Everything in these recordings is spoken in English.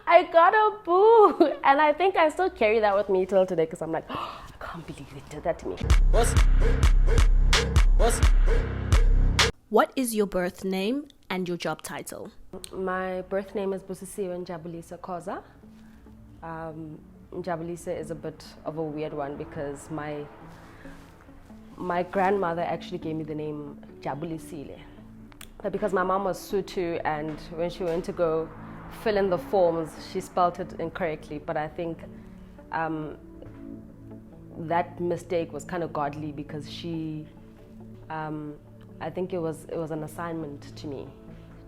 I got a boo. And I think I still carry that with me till today because I'm like, oh, I can't believe they did that to me. What is your birth name and your job title? My birth name is Busisiwe Khoza. Njabulisa is a bit of a weird one because my grandmother actually gave me the name Jabulisile. But because my mom was Sotho and when she went to go fill in the forms, she spelled it incorrectly. But I think that mistake was kind of godly because she, I think it was an assignment to me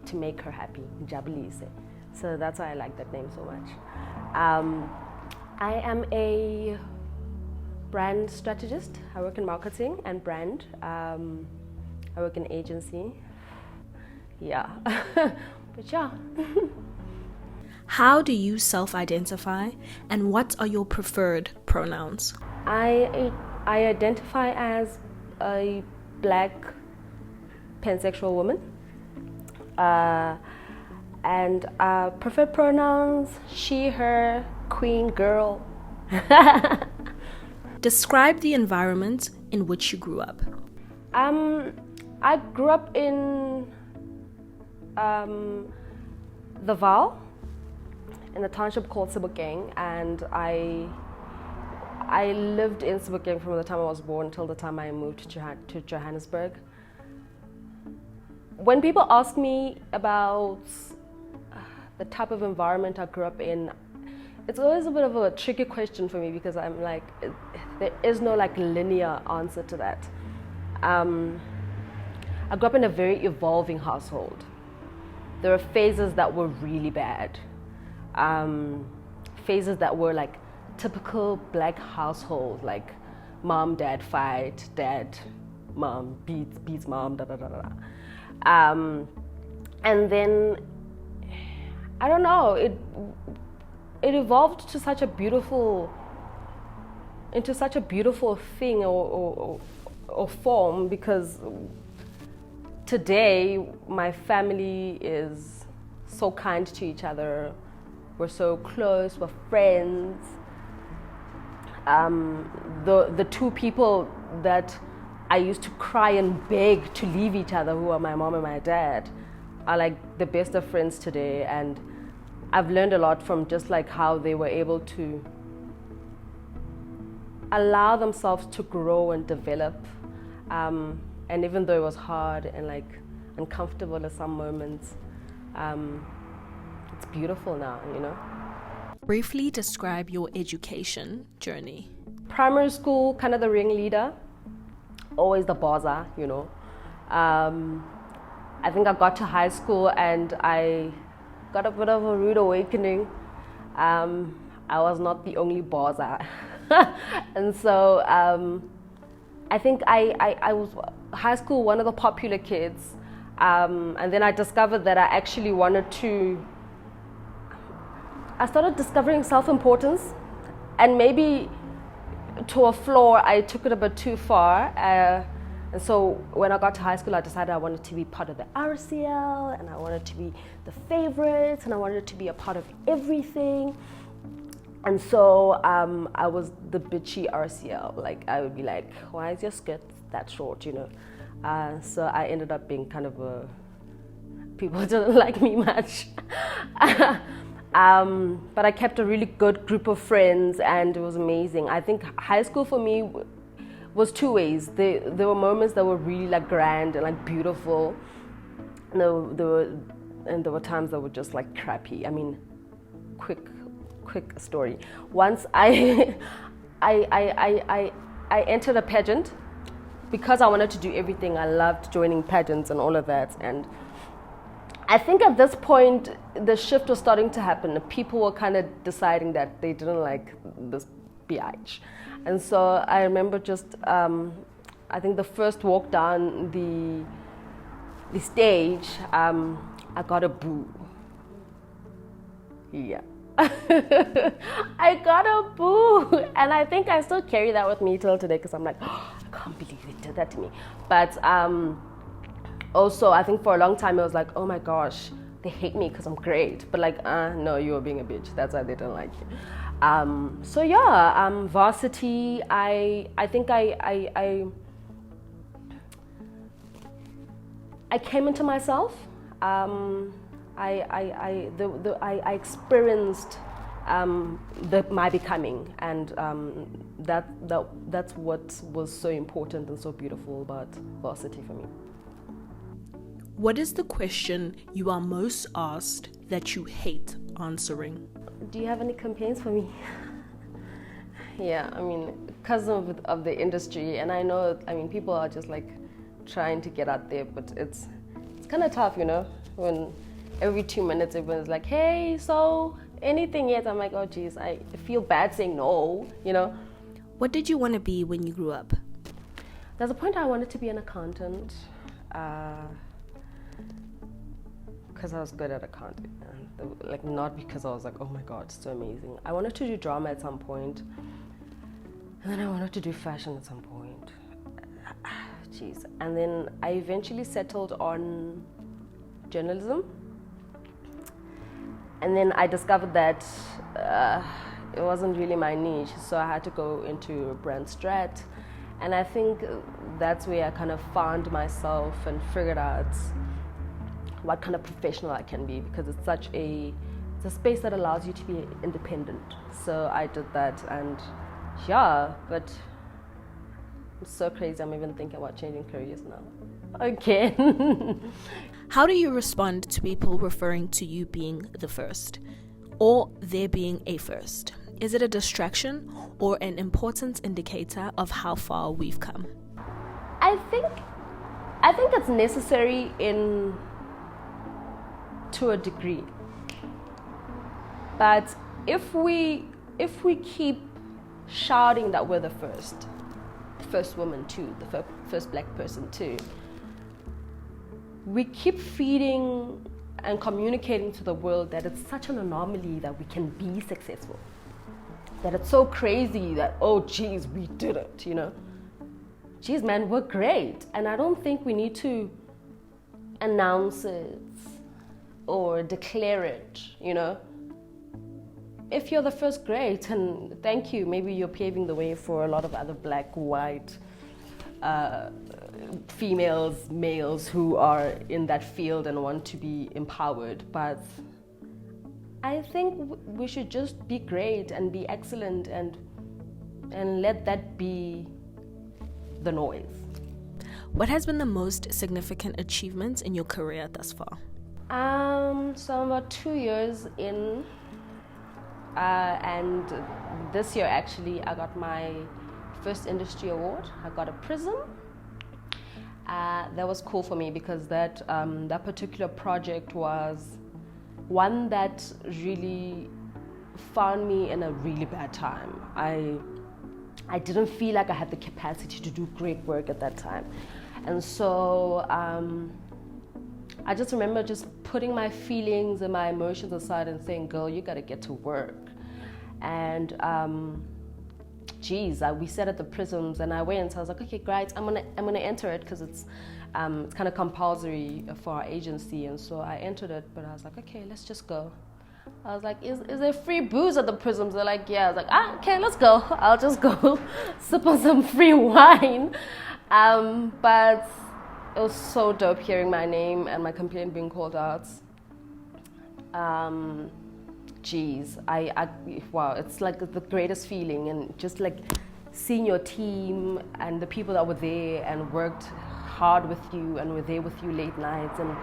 to make her happy, Njabulise. So that's why I like that name so much. I am a brand strategist. I work in marketing and brand. I work in agency. Yeah, but yeah. How do you self-identify and what are your preferred pronouns? I identify as a Black pansexual woman. And preferred pronouns, she, her, queen, girl. Describe the environment in which you grew up. I grew up in the Vaal, in a township called Seabe, and I lived in Seabe from the time I was born until the time I moved to Johannesburg. When people ask me about the type of environment I grew up in, it's always a bit of a tricky question for me because I'm like, there is no like linear answer to that. I grew up in a very evolving household. There were phases that were really bad. Phases that were like typical Black household, like mom, dad fight, dad, mom beats mom, da da da da. And then, I don't know, it evolved to such a beautiful, into such a beautiful thing or form because today my family is so kind to each other. We're so close, we're friends. The two people that I used to cry and beg to leave each other, who are my mom and my dad, are like the best of friends today. And I've learned a lot from just like how they were able to allow themselves to grow and develop. And even though it was hard and like uncomfortable at some moments, it's beautiful now, you know. Briefly describe your education journey. Primary school, kind of the ringleader. Always the bozzer, you know. I think I got to high school and I got a bit of a rude awakening. I was not the only bozzer. And so I think I was high school one of the popular kids. And then I discovered that I actually wanted to, I started discovering self-importance, and maybe to a flaw, I took it a bit too far. And so when I got to high school, I decided I wanted to be part of the RCL, and I wanted to be the favorites, and I wanted to be a part of everything. And so I was the bitchy RCL. Like, I would be like, why is your skirt that short, you know? So I ended up being kind of a, people didn't like me much. But I kept a really good group of friends and it was amazing. I think high school for me was two ways. There were moments that were really like grand and like beautiful. And there were times that were just like crappy. I mean, quick story. Once I entered a pageant because I wanted to do everything. I loved joining pageants and all of that. And I think at this point, the shift was starting to happen. People were kind of deciding that they didn't like this BH. And so I remember just, I think the first walk down the stage, I got a boo. Yeah. I got a boo. And I think I still carry that with me till today because I'm like, oh, I can't believe they did that to me. But also, I think for a long time, it was like, oh my gosh, they hate me because I'm great, but like, no, you were being a bitch. That's why they don't like you. So yeah, varsity. I think I came into myself. I experienced my becoming, and that's what was so important and so beautiful about varsity for me. What is the question you are most asked that you hate answering? Do you have any campaigns for me? Yeah, I mean, because of the industry, and I know, I mean, people are just like trying to get out there, but it's kind of tough, you know, when every 2 minutes everyone's like, hey, so anything yet? I'm like, oh geez, I feel bad saying no, you know. What did you want to be when you grew up? There's a point I wanted to be an accountant, because I was good at accounting, like not because I was like, oh my god, it's so amazing. I wanted to do drama at some point, and then I wanted to do fashion at some point. Jeez. And then I eventually settled on journalism, and then I discovered that it wasn't really my niche, so I had to go into brand strat, and I think that's where I kind of found myself and figured out what kind of professional I can be, because it's a space that allows you to be independent. So I did that, and yeah, but it's so crazy. I'm even thinking about changing careers now. Okay. How do you respond to people referring to you being the first, or there being a first? Is it a distraction or an important indicator of how far we've come? I think it's necessary to a degree, but if we keep shouting that we're the first woman too, the first black person too, we keep feeding and communicating to the world that it's such an anomaly that we can be successful, that it's so crazy that, oh geez, we did it, you know. Geez man, we're great. And I don't think we need to announce it or declare it, you know. If you're the first, great, and thank you. Maybe you're paving the way for a lot of other black, white, females, males who are in that field and want to be empowered. But I think we should just be great and be excellent, and let that be the noise. What has been the most significant achievement in your career thus far? So I'm about 2 years in, and this year actually I got my first industry award. I got a prism. That was cool for me because that particular project was one that really found me in a really bad time. I didn't feel like I had the capacity to do great work at that time. And so I just remember just putting my feelings and my emotions aside and saying, girl, you gotta get to work. And we sat at the prisms and I went, so I was like, okay, great, I'm gonna enter it because it's kind of compulsory for our agency. And so I entered it, but I was like, okay, let's just go. I was like, is there free booze at the prisms? They're like, yeah. I was like, okay, let's go. I'll just go sip on some free wine. But it was so dope hearing my name and my complaint being called out. Wow, it's like the greatest feeling, and just like seeing your team and the people that were there and worked hard with you and were there with you late nights and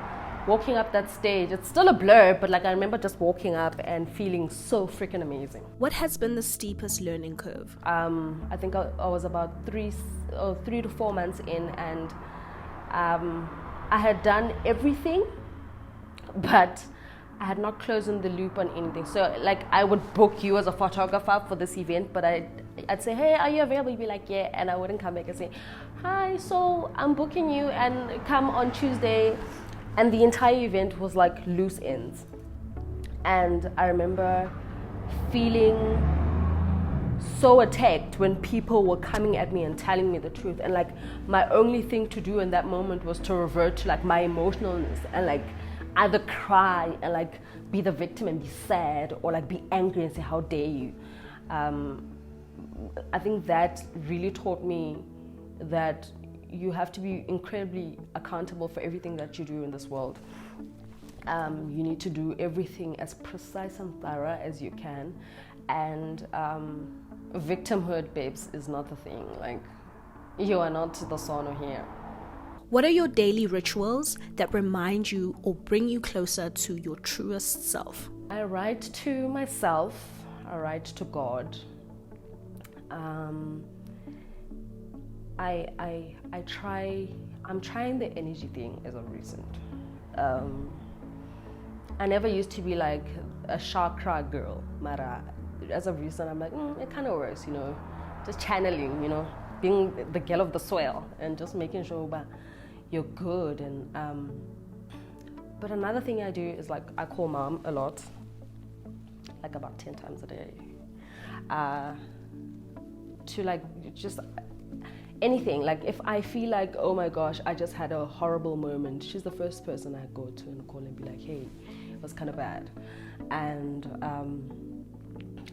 walking up that stage. It's still a blur, but like I remember just walking up and feeling so freaking amazing. What has been the steepest learning curve? I think I was about 3 to 4 months in, and I had done everything, but I had not closed the loop on anything. So like I would book you as a photographer for this event, but I'd say, hey, are you available? You'd be like, yeah, and I wouldn't come back and say, hi, so I'm booking you and come on Tuesday. And the entire event was like loose ends. And I remember feeling so attacked when people were coming at me and telling me the truth. And like my only thing to do in that moment was to revert to like my emotionalness and like either cry and like be the victim and be sad, or like be angry and say, how dare you. I think that really taught me that you have to be incredibly accountable for everything that you do in this world. You need to do everything as precise and thorough as you can, and victimhood, babes, is not the thing. Like, you are not the sono here. What are your daily rituals that remind you or bring you closer to your truest self? I write to myself, I write to God. I'm trying the energy thing as of recent. I never used to be like a chakra girl, but as of recent I'm like, it kind of works, you know, just channeling, you know, being the girl of the soil and just making sure that you're good. And but another thing I do is like I call mom a lot, like about 10 times a day, to like just anything. Like if I feel like, oh my gosh, I just had a horrible moment, she's the first person I go to and call and be like, hey, it was kind of bad. And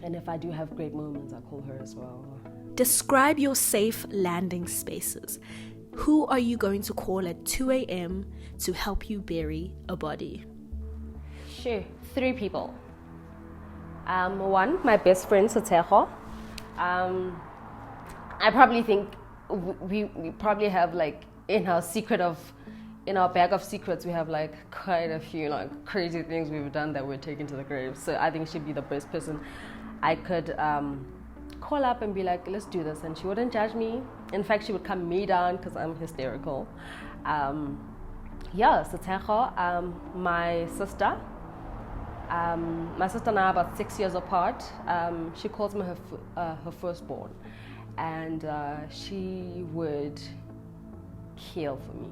if I do have great moments, I call her as well. Describe your safe landing spaces. Who are you going to call at 2 a.m. to help you bury a body? Sure, 3 people. One, my best friend, Sotego. I probably think we probably have like in our bag of secrets, we have like quite a few like crazy things we've done that we're taking to the grave. So I think she'd be the best person I could call up and be like, let's do this, and she wouldn't judge me. In fact, she would calm me down because I'm hysterical. Sotego. My sister and I are about 6 years apart. She calls me her firstborn, and she would kill for me.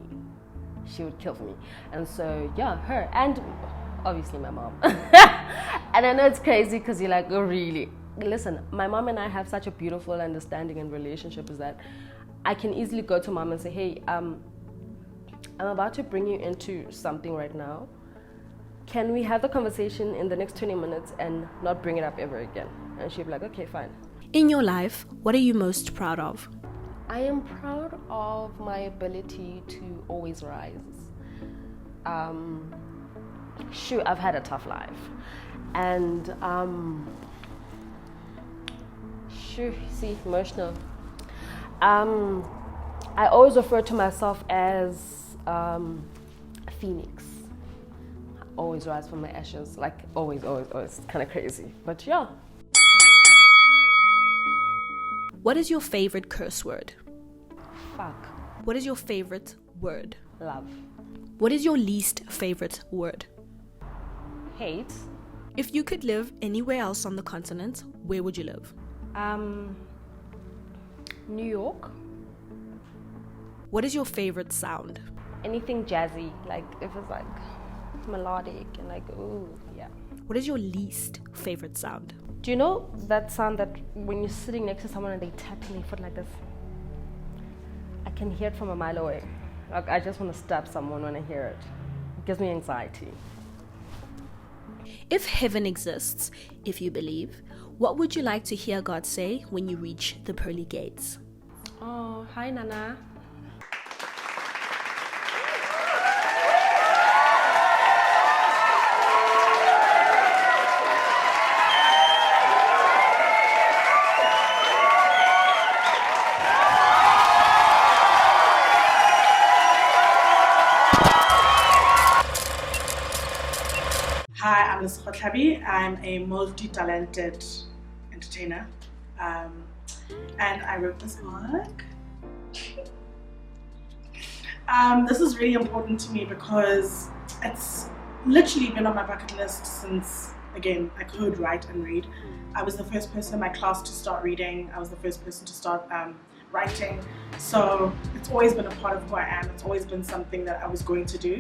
She would kill for me. And so yeah, her, and obviously my mom. And I know it's crazy because you're like, oh really? Listen, my mom and I have such a beautiful understanding and relationship, is that I can easily go to mom and say, hey, I'm about to bring you into something right now. Can we have the conversation in the next 20 minutes and not bring it up ever again? And she'd be like, okay, fine. In your life, what are you most proud of? I am proud of my ability to always rise. Sure, I've had a tough life. And emotional. I always refer to myself as a phoenix. I always rise from my ashes, like always, kind of crazy, but yeah. What is your favorite curse word? Fuck. What is your favorite word? Love. What is your least favorite word? Hate. If you could live anywhere else on the continent, where would you live? New York. What is your favorite sound? Anything jazzy, like if it's like melodic and like, ooh, yeah. What is your least favorite sound? Do you know that sound that when you're sitting next to someone and they tap their foot like this? I can hear it from a mile away. Like I just want to stab someone when I hear it. It gives me anxiety. If heaven exists, if you believe, what would you like to hear God say when you reach the pearly gates? Oh, hi Nana. Hi, I'm Lesoko. I'm a multi-talented entertainer, and I wrote this book. This is really important to me because it's literally been on my bucket list since, again, I could write and read. I was the first person in my class to start reading. I was the first person to start writing. So it's always been a part of who I am. It's always been something that I was going to do.